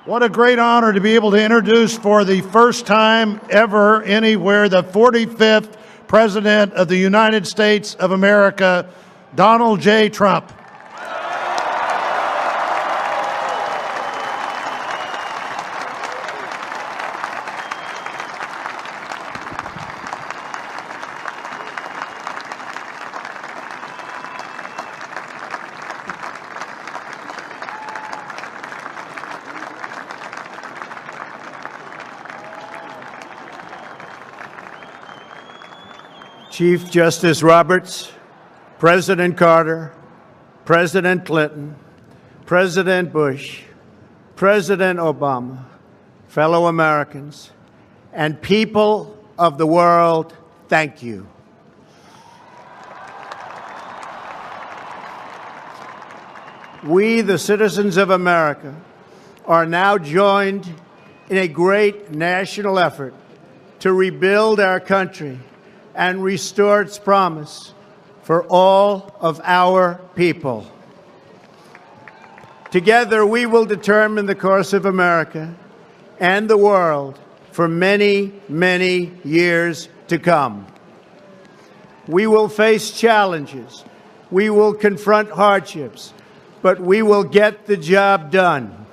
What a great honor to be able to introduce for the first time ever anywhere the 45th President of the United States of America, Donald J. Trump. Chief Justice Roberts, President Carter, President Clinton, President Bush, President Obama, fellow Americans, and people of the world, thank you. We, the citizens of America, are now joined in a great national effort to rebuild our country and restore its promise for all of our people. Together, we will determine the course of America and the world for many, many years to come. We will face challenges. We will confront hardships, but we will get the job done.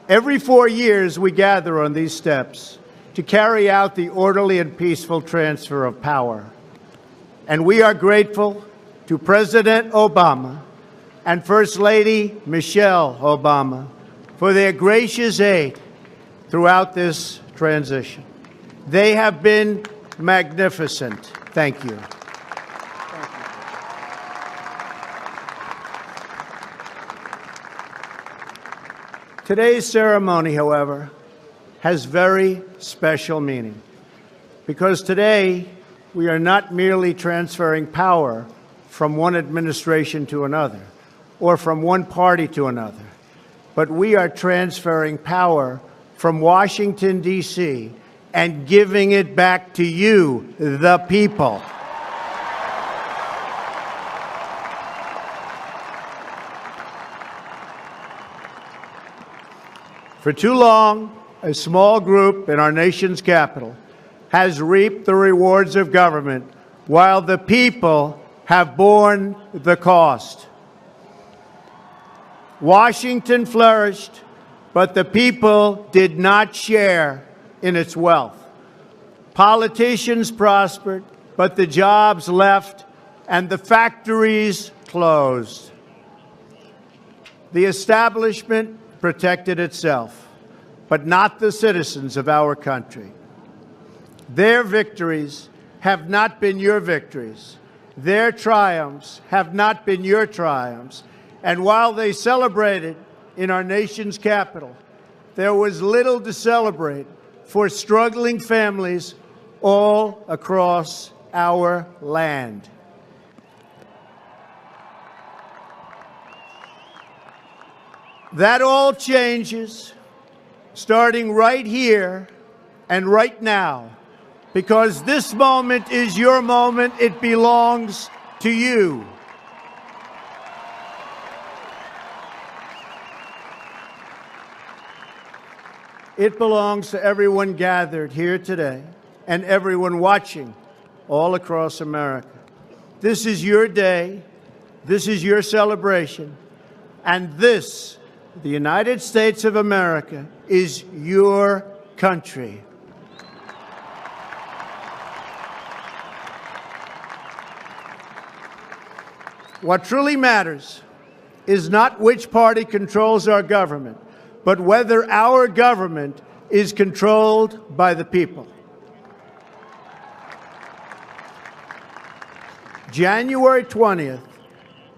Every 4 years, we gather on these steps to carry out the orderly and peaceful transfer of power. And we are grateful to President Obama and First Lady Michelle Obama for their gracious aid throughout this transition. They have been magnificent. Thank you. Today's ceremony, however, has very special meaning, because today we are not merely transferring power from one administration to another or from one party to another, but we are transferring power from Washington, D.C., and giving it back to you, the people. For too long, a small group in our nation's capital has reaped the rewards of government while the people have borne the cost. Washington flourished, but the people did not share in its wealth. Politicians prospered, but the jobs left and the factories closed. The establishment protected itself, but not the citizens of our country. Their victories have not been your victories. Their triumphs have not been your triumphs. And while they celebrated in our nation's capital, there was little to celebrate for struggling families all across our land. That all changes starting right here and right now, because this moment is your moment. It belongs to you. It belongs to everyone gathered here today and everyone watching all across America. This is your day. This is your celebration. And this, the United States of America, is your country. What truly matters is not which party controls our government, but whether our government is controlled by the people. January 20th,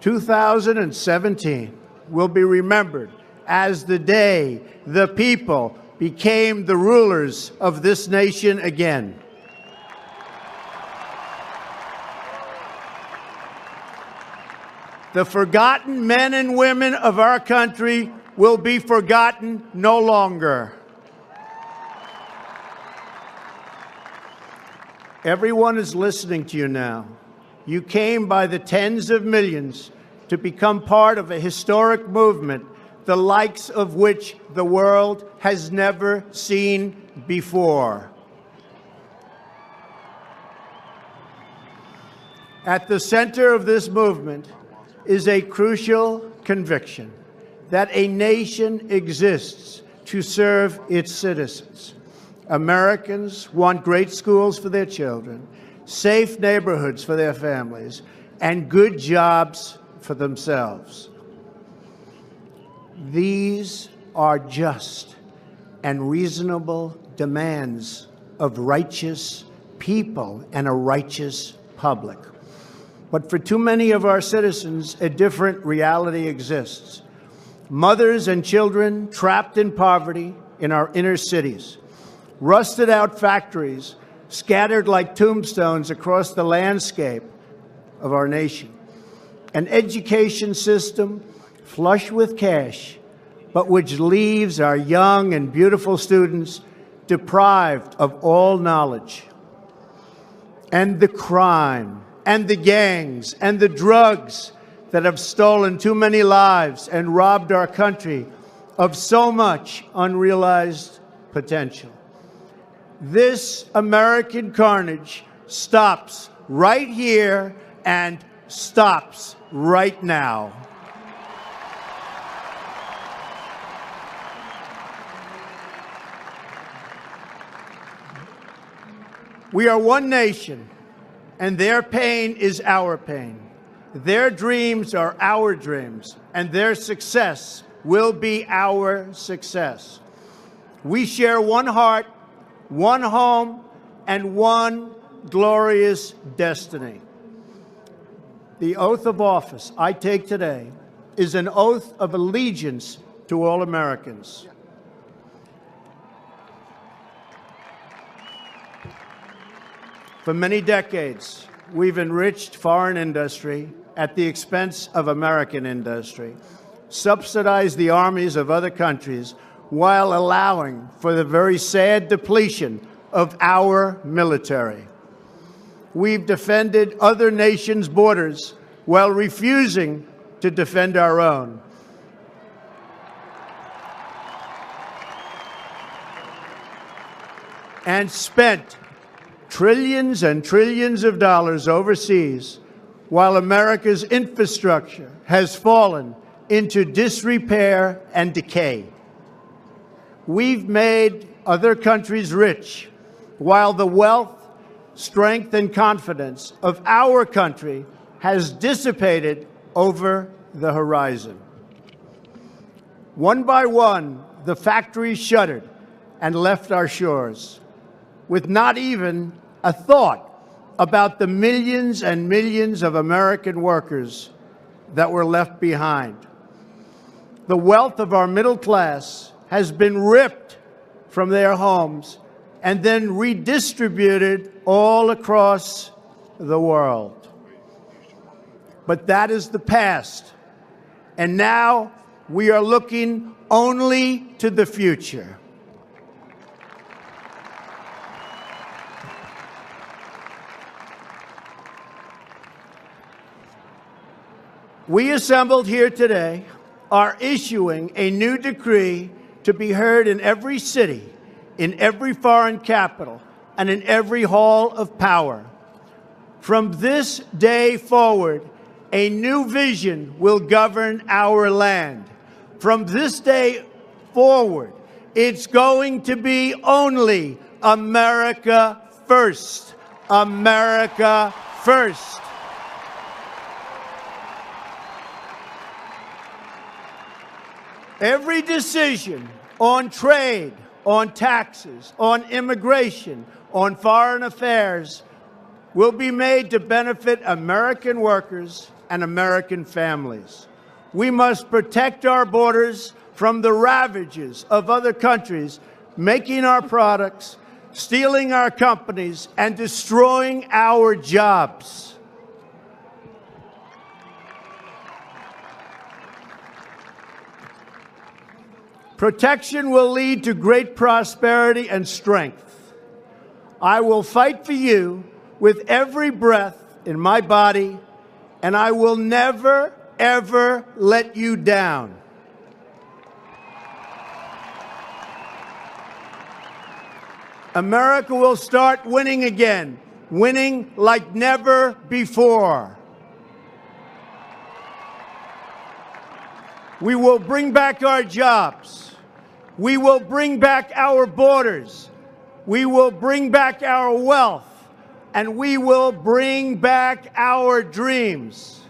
2017 will be remembered as the day the people became the rulers of this nation again. The forgotten men and women of our country will be forgotten no longer. Everyone is listening to you now. You came by the tens of millions to become part of a historic movement the likes of which the world has never seen before. At the center of this movement is a crucial conviction that a nation exists to serve its citizens. Americans want great schools for their children, safe neighborhoods for their families, and good jobs for themselves. These are just and reasonable demands of righteous people and a righteous public. But for too many of our citizens, a different reality exists. Mothers and children trapped in poverty in our inner cities, rusted out factories scattered like tombstones across the landscape of our nation, an education system flush with cash, but which leaves our young and beautiful students deprived of all knowledge. And the crime, and the gangs, and the drugs that have stolen too many lives and robbed our country of so much unrealized potential. This American carnage stops right here and stops right now. We are one nation, and their pain is our pain. Their dreams are our dreams, and their success will be our success. We share one heart, one home, and one glorious destiny. The oath of office I take today is an oath of allegiance to all Americans. For many decades, we've enriched foreign industry at the expense of American industry, subsidized the armies of other countries while allowing for the very sad depletion of our military. We've defended other nations' borders while refusing to defend our own. And spent trillions and trillions of dollars overseas while America's infrastructure has fallen into disrepair and decay. We've made other countries rich while the wealth, strength, and confidence of our country has dissipated over the horizon. One by one, the factories shuttered and left our shores, with not even a thought about the millions and millions of American workers that were left behind. The wealth of our middle class has been ripped from their homes and then redistributed all across the world. But that is the past, and now we are looking only to the future. We assembled here today are issuing a new decree to be heard in every city, in every foreign capital, and in every hall of power. From this day forward, a new vision will govern our land. From this day forward, it's going to be only America first. America first. Every decision on trade, on taxes, on immigration, on foreign affairs will be made to benefit American workers and American families. We must protect our borders from the ravages of other countries making our products, stealing our companies, and destroying our jobs. Protection will lead to great prosperity and strength. I will fight for you with every breath in my body, and I will never, ever let you down. America will start winning again, winning like never before. We will bring back our jobs. We will bring back our borders. We will bring back our wealth. And we will bring back our dreams.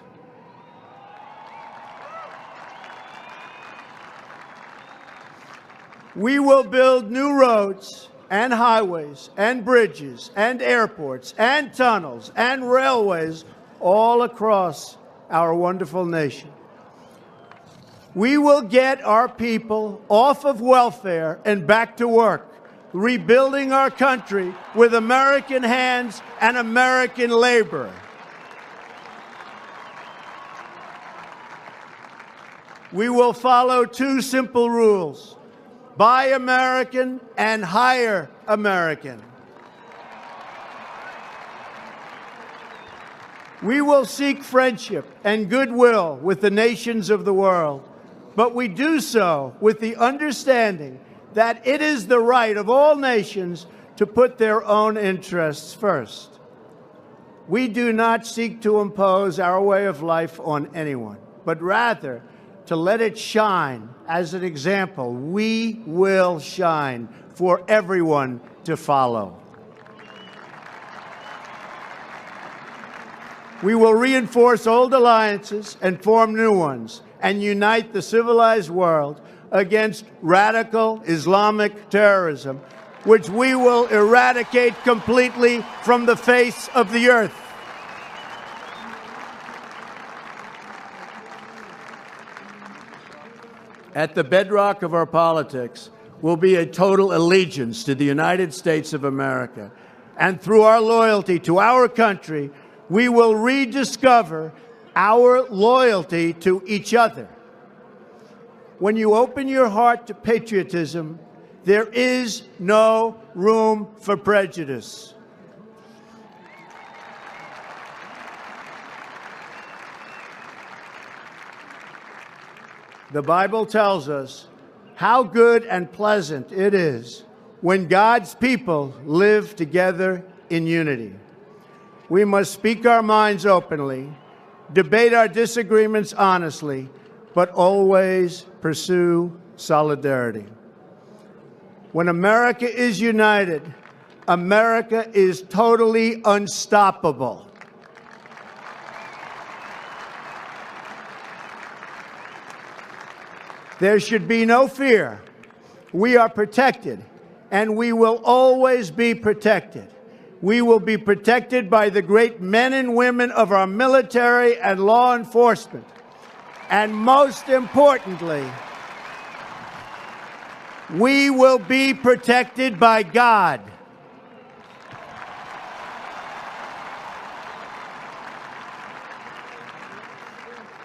We will build new roads and highways and bridges and airports and tunnels and railways all across our wonderful nation. We will get our people off of welfare and back to work, rebuilding our country with American hands and American labor. We will follow two simple rules: buy American and hire American. We will seek friendship and goodwill with the nations of the world, but we do so with the understanding that it is the right of all nations to put their own interests first. We do not seek to impose our way of life on anyone, but rather to let it shine as an example. We will shine for everyone to follow. We will reinforce old alliances and form new ones and unite the civilized world against radical Islamic terrorism, which we will eradicate completely from the face of the earth. At the bedrock of our politics will be a total allegiance to the United States of America. And through our loyalty to our country, we will rediscover our loyalty to each other. When you open your heart to patriotism, there is no room for prejudice. The Bible tells us how good and pleasant it is when God's people live together in unity. We must speak our minds openly, debate our disagreements honestly, but always pursue solidarity. When America is united, America is totally unstoppable. There should be no fear. We are protected, and we will always be protected. We will be protected by the great men and women of our military and law enforcement. And most importantly, we will be protected by God.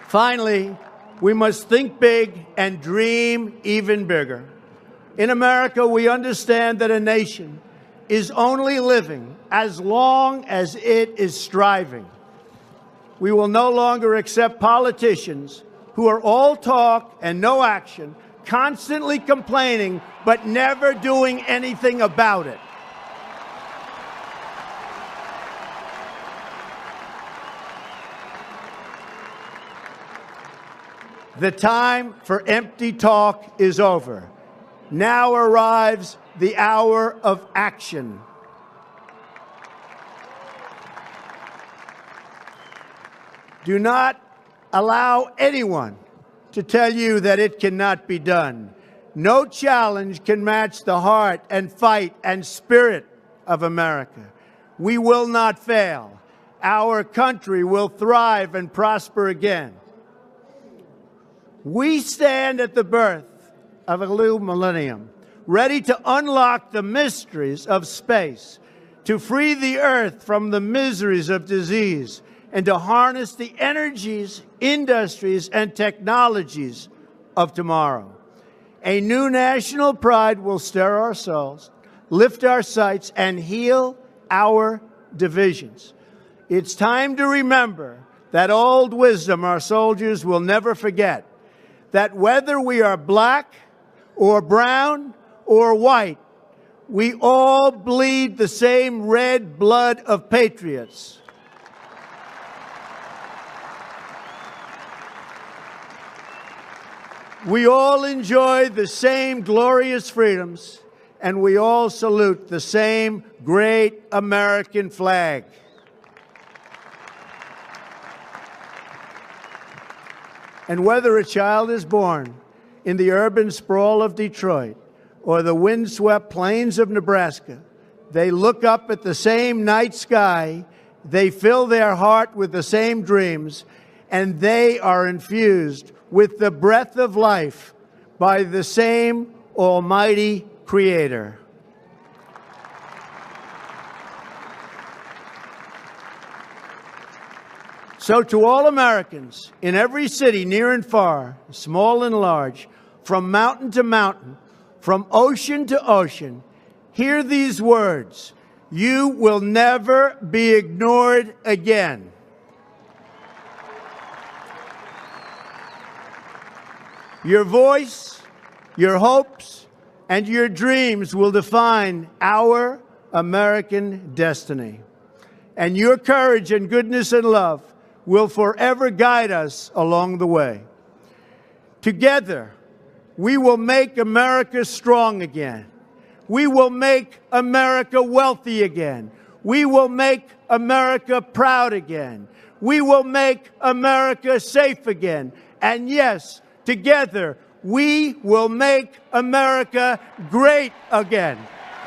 Finally, we must think big and dream even bigger. In America, we understand that a nation is only living as long as it is striving. We will no longer accept politicians who are all talk and no action, constantly complaining but never doing anything about it. The time for empty talk is over. Now arrives the hour of action. Do not allow anyone to tell you that it cannot be done. No challenge can match the heart and fight and spirit of America. We will not fail. Our country will thrive and prosper again. We stand at the birth of a new millennium, ready to unlock the mysteries of space, to free the earth from the miseries of disease, and to harness the energies, industries, and technologies of tomorrow. A new national pride will stir our souls, lift our sights, and heal our divisions. It's time to remember that old wisdom our soldiers will never forget, that whether we are black or brown or white, We all bleed the same red blood of patriots. We all enjoy the same glorious freedoms, and we all salute the same great American flag. And whether a child is born in the urban sprawl of Detroit or the windswept plains of Nebraska, they look up at the same night sky, they fill their heart with the same dreams, and they are infused with the breath of life by the same almighty Creator. So to all Americans in every city, near and far, small and large, from mountain to mountain, from ocean to ocean, hear these words: you will never be ignored again. Your voice, your hopes, and your dreams will define our American destiny. And your courage and goodness and love will forever guide us along the way. Together, we will make America strong again. We will make America wealthy again. We will make America proud again. We will make America safe again. And yes, together, we will make America great again.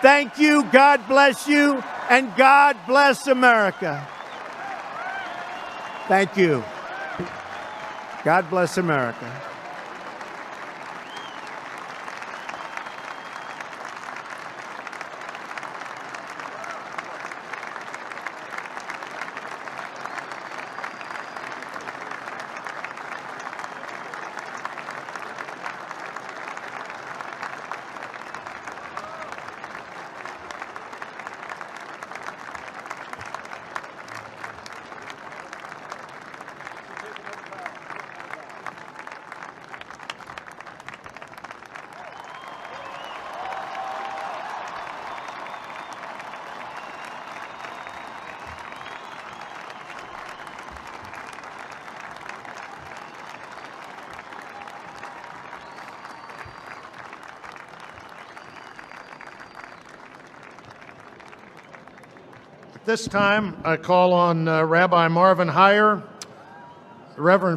Thank you, God bless you, and God bless America. Thank you. God bless America. At this time, I call on Rabbi Marvin Heyer, Reverend